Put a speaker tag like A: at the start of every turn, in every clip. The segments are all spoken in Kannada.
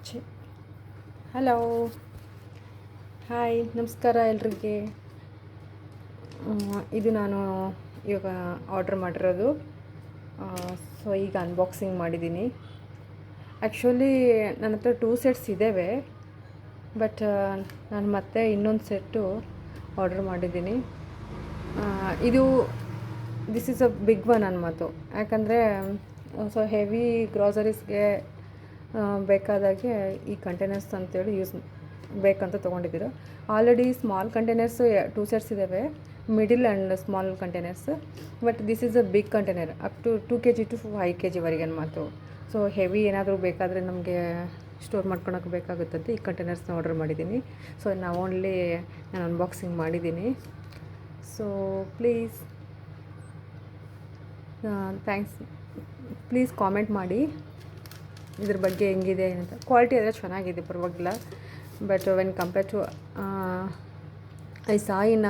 A: ಚೆ ಹಲೋ, ಹಾಯ್, ನಮಸ್ಕಾರ ಎಲ್ರಿಗೆ. ಇದು ನಾನು ಇವಾಗ ಆರ್ಡ್ರ್ ಮಾಡಿರೋದು. ಸೊ ಈಗ ಅನ್ಬಾಕ್ಸಿಂಗ್ ಮಾಡಿದ್ದೀನಿ. ಆ್ಯಕ್ಚುಲಿ ನನ್ನ ಹತ್ರ 2 ಸೆಟ್ಸ್ ಇದ್ದಾವೆ, ಬಟ್ ನಾನು ಮತ್ತೆ ಇನ್ನೊಂದು ಸೆಟ್ಟು ಆರ್ಡ್ರ್ ಮಾಡಿದ್ದೀನಿ. ಇದು this is a big one ಅನ್ಮಾತು. ಯಾಕಂದರೆ ಸೊ ಹೆವಿ ಗ್ರಾಸರೀಸ್ಗೆ ಬೇಕಾದಾಗೆ ಈ ಕಂಟೈನರ್ಸ್ ಅಂತೇಳಿ ಬೇಕಂತ ತೊಗೊಂಡಿದ್ದೀರ. ಆಲ್ರೆಡಿ ಸ್ಮಾಲ್ ಕಂಟೈನರ್ಸು 2 ಸೆಟ್ಸ್ ಇದ್ದಾವೆ, middle and small containers. But this is a big container, up to 2 kg to 5 kgವರೆಗೆ ಅನ್ಮಾತು. ಸೊ ಹೆವಿ ಏನಾದರೂ ಬೇಕಾದರೆ ನಮಗೆ ಸ್ಟೋರ್ ಮಾಡ್ಕೊಳಕ್ಕೆ ಬೇಕಾಗುತ್ತಂತೆ ಈ ಕಂಟೈನರ್ಸ್ನ ಆರ್ಡರ್ ಮಾಡಿದ್ದೀನಿ. ಸೊ ನಾವು ಓನ್ಲಿ ನಾನು ಅನ್ಬಾಕ್ಸಿಂಗ್ ಮಾಡಿದ್ದೀನಿ. So please thanks, please comment ಮಾಡಿ ಇದ್ರ ಬಗ್ಗೆ ಹೆಂಗಿದೆ ಅಂತ. ಕ್ವಾಲಿಟಿ ಎಲ್ಲ ಚೆನ್ನಾಗಿದೆ, ಪರವಾಗಿಲ್ಲ. But when compare to I saw in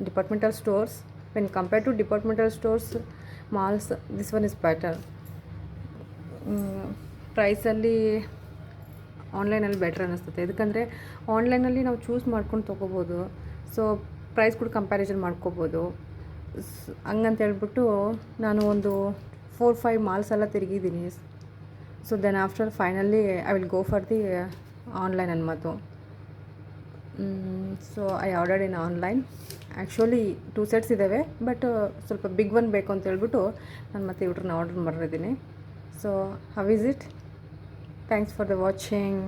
A: departmental stores, when compare to departmental stores malls, this one is better. ಪ್ರೈಸಲ್ಲಿ ಆನ್ಲೈನಲ್ಲಿ ಬೆಟ್ರ್ ಅನ್ನಿಸ್ತದೆ. ಯಾಕಂದರೆ ಆನ್ಲೈನಲ್ಲಿ ನಾವು ಚೂಸ್ ಮಾಡ್ಕೊಂಡು ತೊಗೋಬೋದು. ಸೊ ಪ್ರೈಸ್ ಕೂಡ ಕಂಪ್ಯಾರಿಸನ್ ಮಾಡ್ಕೋಬೋದು. ಹಂಗಂತ ಹೇಳ್ಬಿಟ್ಟು ನಾನು ಒಂದು 4-5 ಮಾಲ್ಸ್ ಎಲ್ಲ ತಿರುಗಿದ್ದೀನಿ. So then after finally I will go for the online ಅನ್ಮಾತು. So I ordered in online. Actually 2 sets ಇದ್ದಾವೆ, ಬಟ್ ಸ್ವಲ್ಪ ಬಿಗ್ ಒನ್ ಬೇಕು ಅಂತ ಹೇಳ್ಬಿಟ್ಟು ನಾನು ಮತ್ತೆ ಇವ್ರನ್ನ ಆರ್ಡರ್ ಮಾಡಿದ್ದೀನಿ. So how is it? Thanks for the watching.